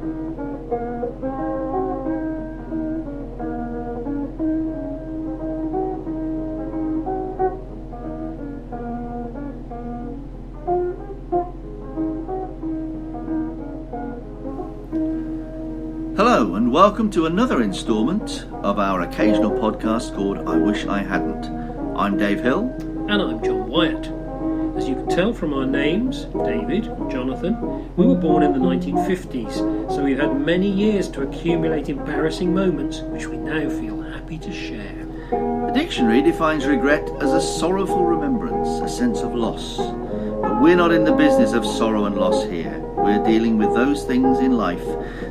Hello and welcome to another instalment of our occasional podcast called I Wish I Hadn't. I'm Dave Hill. And I'm John Wyatt. As you can tell from our names, David or Jonathan, we were born in the 1950s, so we've had many years to accumulate embarrassing moments which we now feel happy to share. The dictionary defines regret as a sorrowful remembrance, a sense of loss. But we're not in the business of sorrow and loss here. We're dealing with those things in life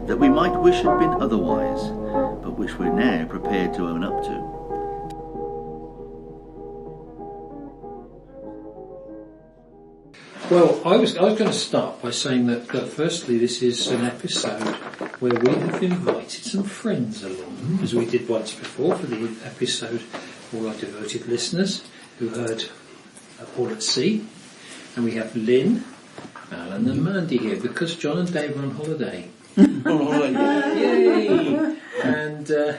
that we might wish had been otherwise, but which we're now prepared to own up to. Well, I was going to start by saying that firstly this is an episode where we have invited some friends along, as we did once before for the episode All Our Devoted Listeners who heard All at Sea. And we have Lynn, Alan and Mandy here because John and Dave are on holiday. Yay! And so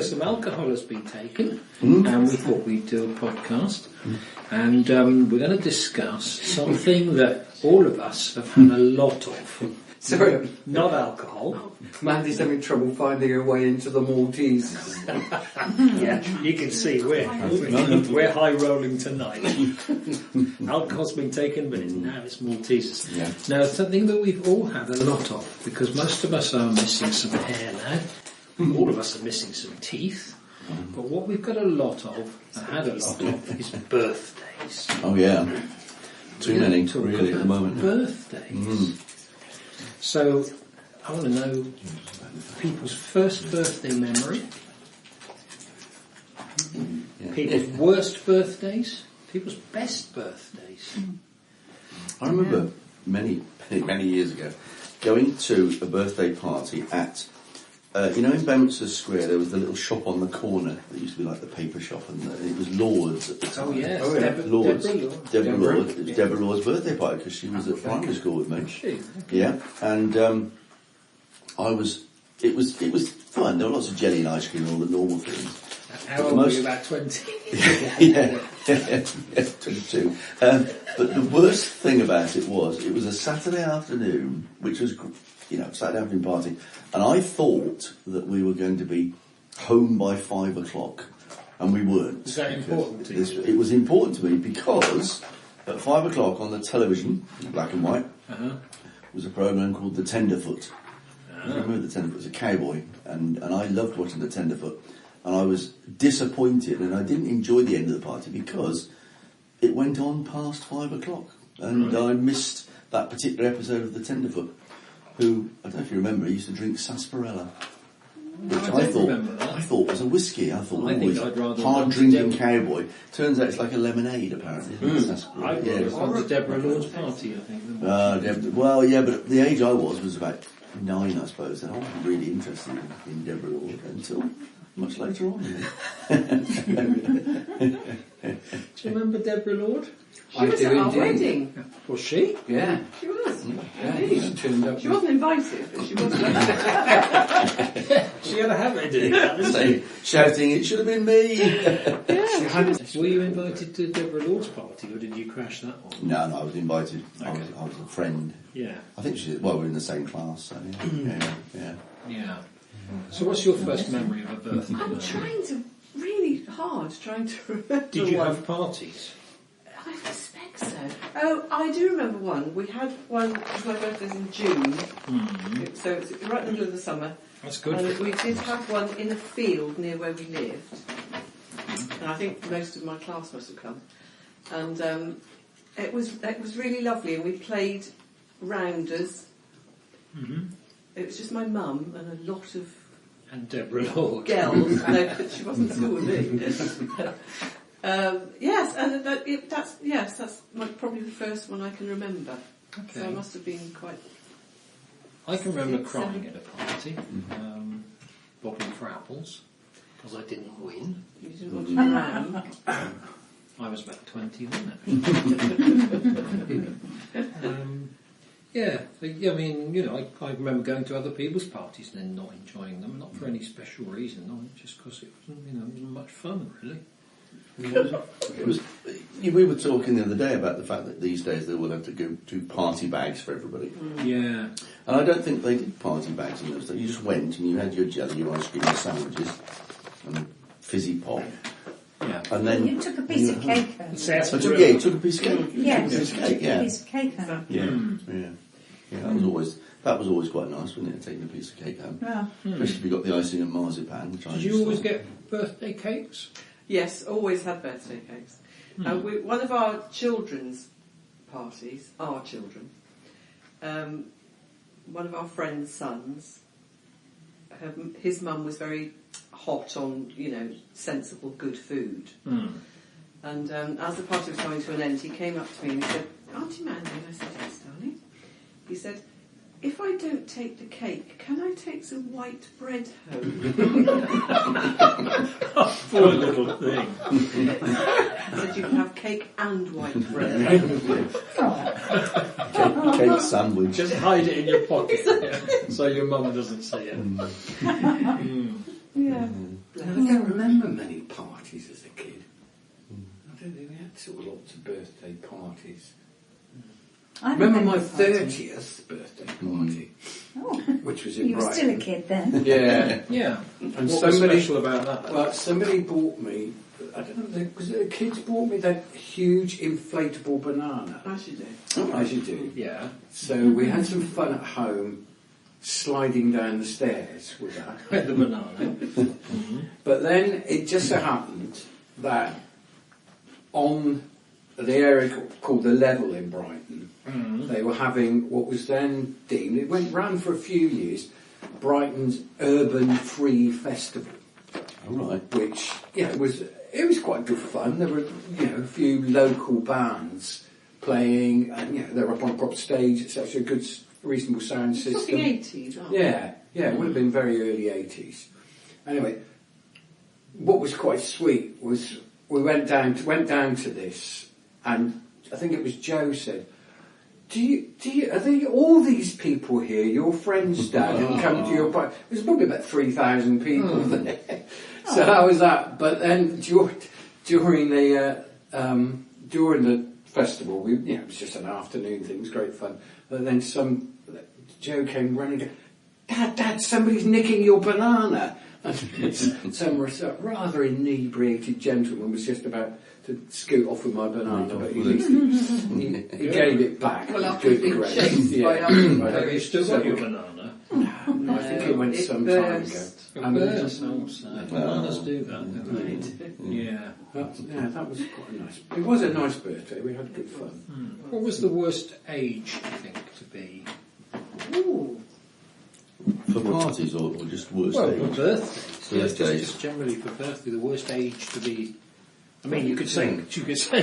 some alcohol has been taken, and we thought we'd do a podcast, and we're going to discuss something that all of us have had a lot of. Sorry, not alcohol. Mandy's having trouble finding her way into the Maltese. Yeah, you can see we're high rolling tonight. Alcohol's been taken, but now it's Maltesers. Yeah. Now, something that we've all had a lot of, because most of us are missing some hair now. All of us are missing some teeth. But what we've got a lot of, and had a lot of, is birthdays. Oh yeah, too many really at the moment. Birthdays. So, I want to know people's first birthday memory, people's worst birthdays, people's best birthdays. I remember many years ago going to a birthday party at, in Bedminster Square there was the little shop on the corner that used to be like the paper shop, and it was Lord's at the time. Oh yes, Deborah Lord. It was Deborah Lord's birthday party because she was at primary school with me. Okay. Yeah, and it was fun. There were lots of jelly and ice cream and all the normal things. How old were you? About 20? yeah, 22. But the worst thing about it was a Saturday afternoon, which was, Saturday afternoon party, and I thought that we were going to be home by 5 o'clock, and we weren't. Was that important to you? It was important to me because at 5 o'clock on the television, black and white, was a programme called The Tenderfoot. I remember The Tenderfoot was a cowboy, and I loved watching The Tenderfoot. And I was disappointed, and I didn't enjoy the end of the party because it went on past 5 o'clock. And I missed that particular episode of The Tenderfoot, who, I don't know if you remember, used to drink sarsaparilla, which I thought was a whiskey. I thought, hard-drinking cowboy. Turns out it's like a lemonade, apparently. I was on to Deborah Lord's party, I think. Well, yeah, but the age I was about 9, I suppose, and I wasn't really interested in Deborah Lord until much later on. Do you remember Deborah Lord? She was at our wedding. Was she? Yeah. She was. Yeah, she wasn't invited, but she was. She had a habit of doing that, didn't she? Shouting, it should have been me. Yeah. Were you invited to Deborah Lord's party, or did you crash that one? No, I was invited. Okay. I was a friend. Yeah. I think we're in the same class, so Yeah. So what's your first memory of a birthday? I'm trying to remember. Did you have parties? I suspect so. Oh, I do remember one. We had one, because my birthday's in June, so it's right in the middle of the summer. That's good. And we did have one in a field near where we lived. And I think most of my class must have come. And it was really lovely, and we played rounders. It was just my mum and a lot of... And Deborah Lord. Girls. No, but she wasn't at school with me. Yes, and that's probably the first one I can remember. Okay. So I must have been quite... I can remember crying at a party, bobbing for apples, because I didn't win. You didn't want to ram. I was about 20 then, actually. Yeah, I mean, you know, I remember going to other people's parties and then not enjoying them, not for any special reason, not just because it wasn't, you know, it wasn't much fun, really. It was. We were talking the other day about the fact that these days they will have to go do party bags for everybody. Yeah. And I don't think they did party bags in those days. You just went and you had your jelly, your ice cream, your sandwiches, and fizzy pop. Yeah. And then You took a piece of cake home. you took a piece of cake. Yeah, You took a piece of cake. a Yeah. piece of cake home. Yeah. That was always quite nice, wasn't it? Taking a piece of cake home, Well, especially if you got the icing and marzipan. Which I Did used you to always like. get birthday cakes? Yes, always had birthday cakes. One of our children's parties, our children, one of our friends' sons, his mum was very hot on, you know, sensible, good food. And as the party was coming to an end, he came up to me and he said, "Auntie Mandy," and I said, "Yes, darling." He said, "If I don't take the cake, can I take some white bread home?" Poor little thing. I said, "You can have cake and white bread." Cake sandwich. Just hide it in your pocket, so your mum doesn't see it. Yeah. I don't remember many parties as a kid. I don't think we had sort of lots of birthday parties. I remember my 30th birthday party, which was in you were Brighton. still a kid then. Yeah. Yeah. And What was special about that? Well, somebody bought me, I don't know, was it the kids bought me that huge inflatable banana? As you do. As you do. Yeah. So we had some fun at home, sliding down the stairs with that. The banana. But then it just so happened that on the area called the Level in Brighton, they were having what was then deemed, it ran for a few years, Brighton's Urban Free Festival. All right. Which, it was quite good fun. There were, a few local bands playing, and they were up on a proper stage. It's actually a good, reasonable sound system. Talking 80s, aren't we? Yeah, it would have been very early 80s. Anyway, what was quite sweet was we went down to this, and I think it was Joe said, are they all these people here, your friends, Dad, and come to your party? There's probably about 3,000 people there. So that was that. But then during the festival, it was just an afternoon thing. It was great fun. But then Joe came running. Dad, somebody's nicking your banana. And some rather inebriated gentleman was just about to scoot off with my banana, but he gave it back. Well, after he'd been chased by other Have you still got your banana? I think it went some time ago. Bananas do that, don't they? Yeah. That was quite nice. It was a nice birthday. We had good fun. What was the worst age, you think, to be? Ooh. For parties or just worst Well, age? for birthdays. Yes, Birthdays. just generally for birthday, the worst age to be. I mean, you could say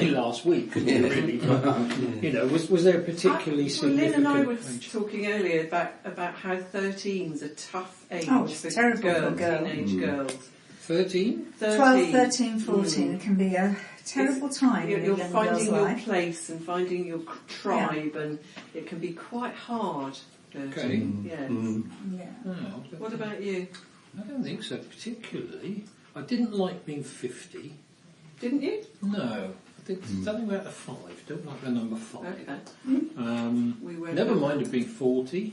last week, couldn't you, really? But, was there a particularly significant Lynn and I were age? talking earlier about how 13's a tough age It's for terrible for a girl. teenage girls. 13? 12, 13, 14 it can be a terrible time in a You're young finding girl's your life. place and finding your tribe, and it can be quite hard. 13. Okay. Yes. Yeah. Oh, What about you? I don't think so, particularly. I didn't like being 50. Didn't you? No. I think something about the 5. Don't like the number 5. Okay. We were Never minded being 40.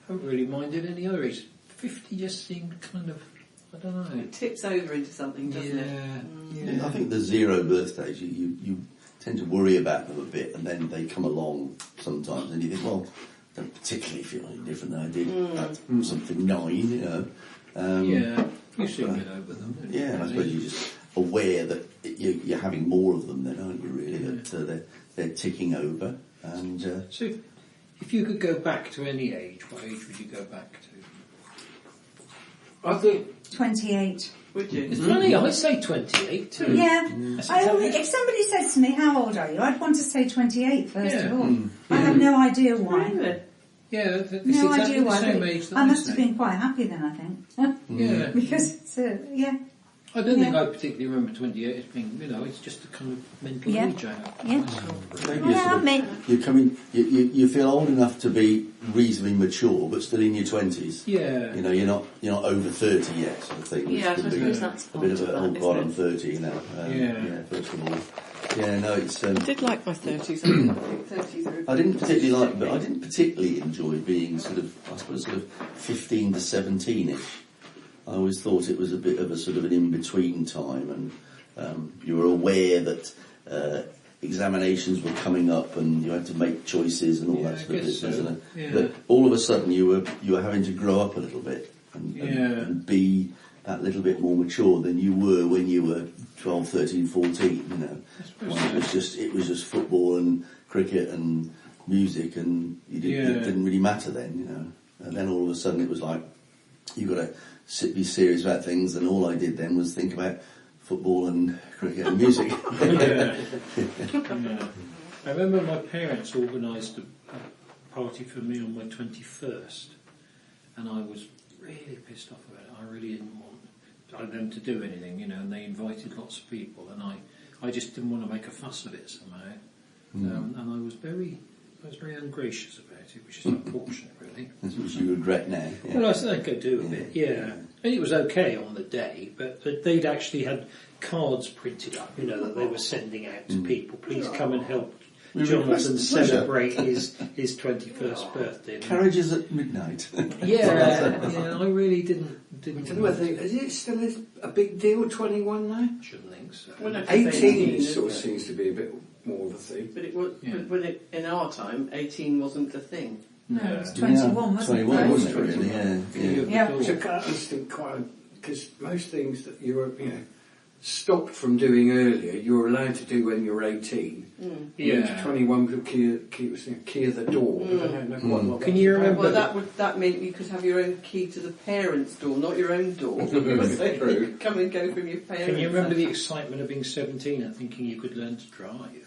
Haven't really minded any other age. 50 just seemed kind of, I don't know. It tips over into something, doesn't it? I think the 0 birthdays, you tend to worry about them a bit, and then they come along sometimes, and you think, well, I don't particularly feel any different than I did at something 9, You soon get over them. don't you? Yeah, and I suppose you're just aware that you're having more of them then, aren't you, really, that they're ticking over. And So, if you could go back to any age, what age would you go back to? I think 28. Would you? It's funny, I say 28 too. Yeah. If somebody says to me, how old are you? I'd want to say 28 first of all. I have no idea why. Really? Yeah, it's No exactly idea the why. same but age that I must have say. been quite happy then, I think. Yeah. Because it's, I don't think I particularly remember 28 as being, it's just a kind of mental age I have. Yeah. Maybe you feel old enough to be reasonably mature, but still in your 20s. Yeah. You're not over 30 yet, sort of thing. Yeah, I Which could be suppose that's a bit of part a, of oh that, God, isn't I'm it? 30, first of all. Yeah, no, it's... I did like my 30s. I think 30s are... I didn't particularly enjoy being sort of 15 to 17-ish. I always thought it was a bit of a sort of an in-between time, and you were aware that examinations were coming up and you had to make choices and all that sort of business. So. Yeah. But all of a sudden you were having to grow up a little bit and be that little bit more mature than you were when you were 12, 13, 14, It was just football and cricket and music, and it didn't really matter then, And then all of a sudden it was like, you've got to be serious about things, and all I did then was think about football and cricket and music. Yeah. I remember my parents organised a party for me on my 21st, and I was really pissed off about it. I really didn't want them to do anything, and they invited lots of people, and I just didn't want to make a fuss of it somehow. And I was very ungracious about it, which is unfortunate, really. Which you regret now. Yeah. Well, I think I do a bit, yeah. And it was okay on the day, but they'd actually had cards printed up, that they were sending out to people. Please come and help Jonathan celebrate his 21st birthday. Carriages at midnight. Yeah, I really didn't. Is it still a big deal, 21 now? Shouldn't think so. Well, no, 18 sort of seems to be a bit more of a thing. But it was, but in our time, 18 wasn't the thing. No, it was 21, wasn't it? 21, wasn't it, really? Yeah. Yeah. So I just think because most things that you were, stopped from doing earlier, you were allowed to do when you were 18. Yeah. 21 could key of the door. But I don't know quite what Can you remember? Well, that meant you could have your own key to the parents' door, not your own door. So you could come and go from your parents. Can you remember the excitement of being 17 and thinking you could learn to drive?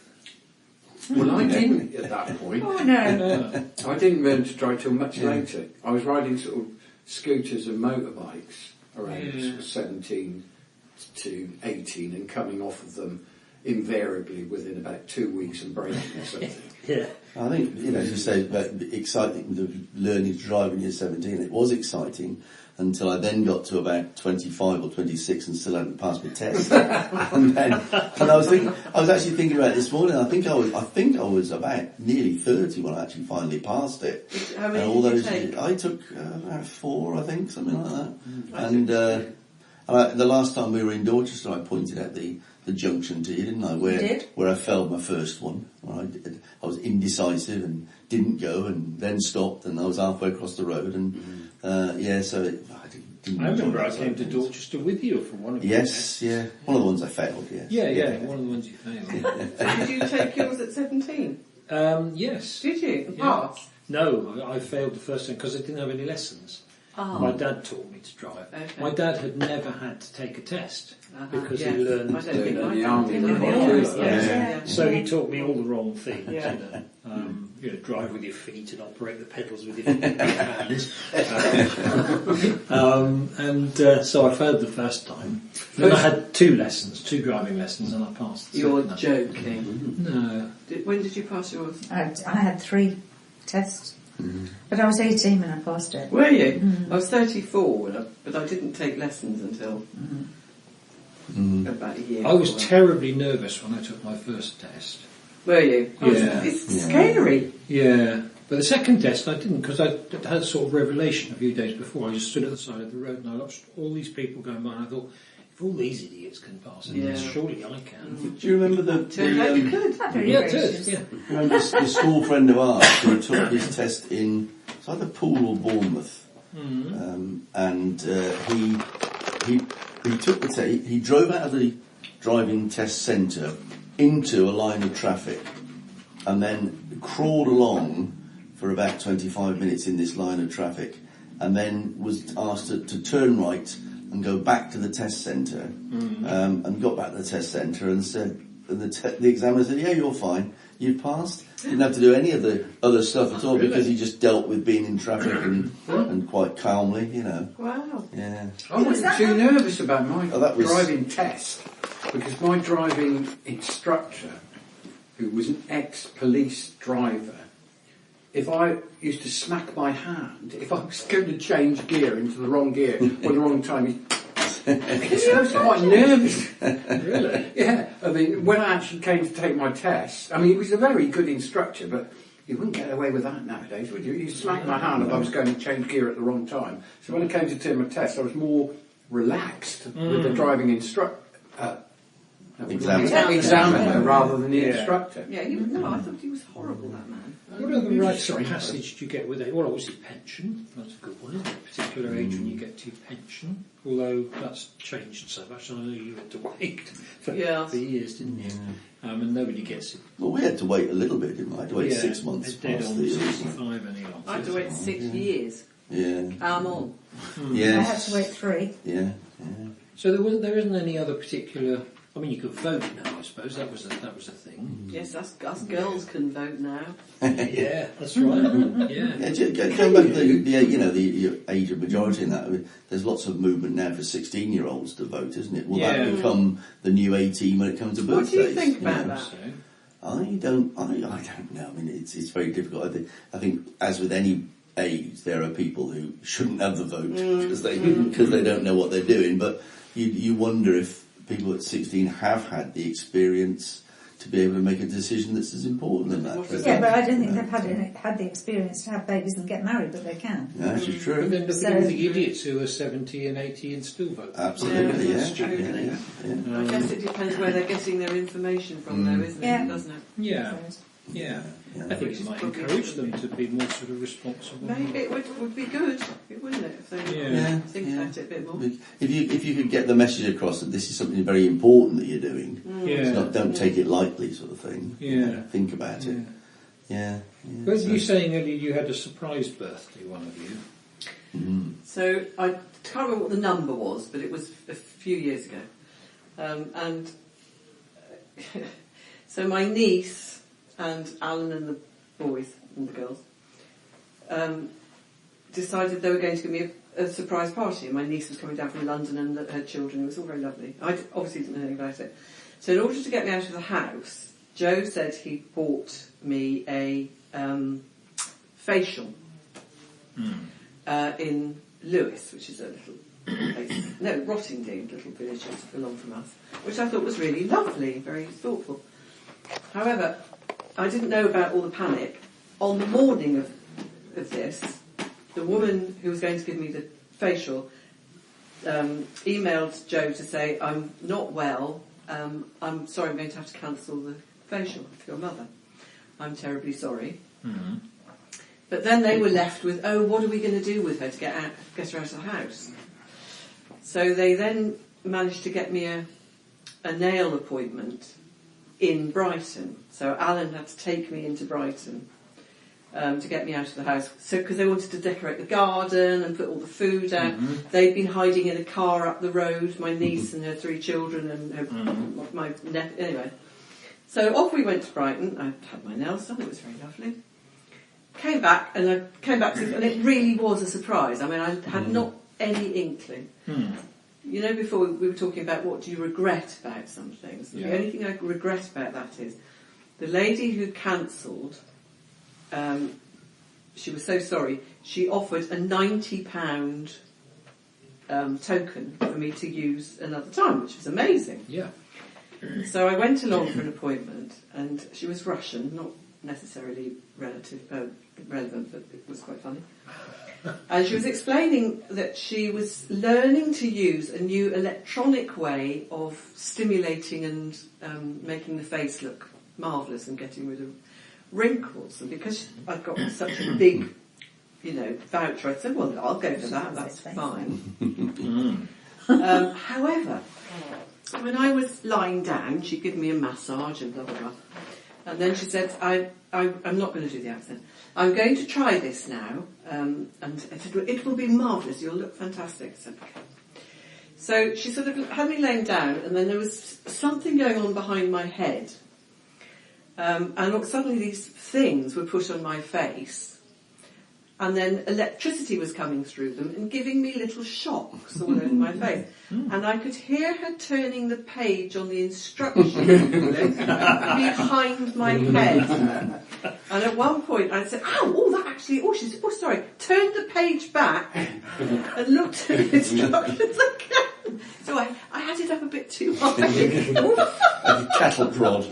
Well, I didn't at that point. Oh no. I didn't learn to drive till much later. I was riding sort of scooters and motorbikes around sort of 17 to 18 and coming off of them invariably within about 2 weeks and breaking or something. Yeah. I think, you say about exciting, learning to drive when you're 17, it was exciting until I then got to about 25 or 26 and still hadn't passed my test. and I was actually thinking about it this morning. I think I was about nearly 30 when I actually finally passed it. How many did you take? I took about 4, I think, something like that. The last time we were in Dorchester, I pointed out the junction to you, didn't I? Where I failed my first one. I was indecisive and didn't go, and then stopped, and I was halfway across the road, and I remember I came to Dorchester with you for one of them. Yes, yeah. One of the ones I failed, yes. Yeah, one of the ones you failed. Did you take yours at 17? Yes. Did you? Yeah. Pass? No, I failed the first time because I didn't have any lessons. Oh. My dad taught me to drive. Okay. My dad had never had to take a test because he learned. I don't think in my the dad army. did. In the Yeah. army. So he taught me all the wrong things. Yeah. Drive with your feet and operate the pedals with your hands. So I failed the first time. Then I had 2 driving lessons, and I passed. You're second. joking. No. When did you pass yours? I had 3 tests. But I was 18 when I passed it. Were you? I was 34, but I didn't take lessons until about a year. I was before. terribly nervous when I took my first test. Were you? Yeah. It's scary. Yeah. But the second test I didn't, because I had a sort of revelation a few days before. I just stood at the side of the road and I watched all these people going by, and I thought, if all these idiots can pass it, surely I can. Do you remember Turned out you could. Yeah, it is. Yeah. remember the school friend of ours who took his test in, it's either Poole or Bournemouth, and he took the test. He drove out of the driving test centre into a line of traffic, and then crawled along for about 25 minutes in this line of traffic, and then was asked to turn right and go back to the test centre, and got back to the test centre and said, the examiner said, yeah, you're fine, you've passed. Didn't have to do any of the other stuff at all because he just dealt with being in traffic and quite calmly, you know. Wow. Yeah. I wasn't too nervous about my that was- driving test because my driving instructor, who was an ex-police driver, if I used to smack my hand, if I was going to change gear into the wrong gear or the wrong time, I was quite nervous. Really? Yeah, I mean, when I actually came to take my test, I mean, he was a very good instructor, but you wouldn't get away with that nowadays, would you? You smack my hand if I was going to change gear at the wrong time. So when I came to take my test, I was more relaxed with the driving examiner rather than the instructor. Yeah, I thought he was horrible, that man. What other rites of passage do you get with it? Well, obviously pension. That's a good one, isn't it? Particular age when you get to pension. Although that's changed so much. I know you had to wait for years, didn't you? And nobody gets it. Well, we had to wait a little bit, didn't we? I had to wait 6 months Dead past on the 65 any longer. I had to wait 6 years. Yeah. I'm on. Yes. I had to wait 3. Yeah. So there isn't any other particular. I mean, you could vote now, I suppose. That was a thing. Yes, us girls can vote now. Yeah, that's right. Yeah. Going back to the age of majority and that, I mean, there's lots of movement now for 16-year-olds to vote, isn't it? Will that become the new 18 when it comes to birthdays? What do you think about that? I don't know. I mean, it's very difficult. I think as with any age, there are people who shouldn't have the vote because they don't know what they're doing. But you wonder if people at 16 have had the experience to be able to make a decision that's as important than that. Yeah, but I don't think they've had the experience to have babies and get married, but they can. No, that's true. But then look at all the idiots who are 70 and 80 and still vote. Absolutely, I guess it depends where they're getting their information from, though, isn't it? Doesn't it? Yeah. I think it might encourage them to be more sort of responsible. Maybe it would be good, wouldn't it, if they think about it a bit more. If you could get the message across that this is something very important that you're doing, it's not don't take it lightly sort of thing. Yeah. Think about it. Yeah. But you saying earlier you had a surprise birthday, one of you. So I can't remember what the number was, but it was a few years ago. And so my niece and Alan and the boys and the girls decided they were going to give me a surprise party. And my niece was coming down from London and her children. It was all very lovely. I obviously didn't know anything about it. So in order to get me out of the house, Joe said he bought me a facial in Lewis, which is a little place, Rottingdean, little village just along from us, which I thought was really lovely, very thoughtful. However, I didn't know about all the panic. On the morning of this, the woman who was going to give me the facial emailed Joe to say, I'm not well, I'm sorry, I'm going to have to cancel the facial for your mother. I'm terribly sorry. But then they were left with, what are we going to do with her to get her out of the house? So they then managed to get me a nail appointment in Brighton. So Alan had to take me into Brighton to get me out of the house. So because they wanted to decorate the garden and put all the food out. They'd been hiding in a car up the road, my niece and her 3 children and my nephew. Anyway, so off we went to Brighton. I had my nails done. It was very lovely. Came back and it really was a surprise. I mean, I had not any inkling. You know, before we were talking about what do you regret about some things. The only thing I regret about that is the lady who cancelled, she was so sorry, she offered a £90 token for me to use another time, which was amazing. Yeah. So I went along for an appointment, and she was Russian, not necessarily relevant, but it was quite funny. And she was explaining that she was learning to use a new electronic way of stimulating and making the face look marvellous and getting rid of wrinkles. And because I'd got such a big, voucher, I said, well, I'll go for that, that's fine. However, when I was lying down, she'd give me a massage and blah, blah, blah. And then she said, I'm not going to do the accent. I'm going to try this now. And I said, it will be marvellous. You'll look fantastic. I said, okay. So she sort of had me laying down, and then there was something going on behind my head. And suddenly these things were put on my face, and then electricity was coming through them and giving me little shocks all over my face. And I could hear her turning the page on the instructions behind my head. And at one point I said, sorry, turned the page back and looked at the instructions again. So I had it up a bit too high. A cattle prod. So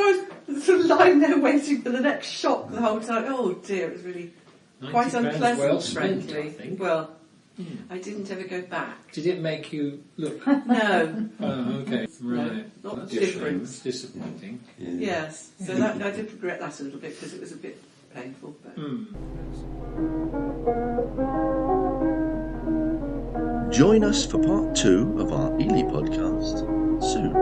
I was sort of lying there waiting for the next shock the whole time. Oh dear, it was really quite £90 unpleasant, well spent, frankly. I think. Well, I didn't ever go back. Did it make you look? No, Oh, okay. Right. not That's different. That's disappointing. Yes, so that, I did regret that a little bit because it was a bit painful. But. Join us for part 2 of our Ely podcast soon.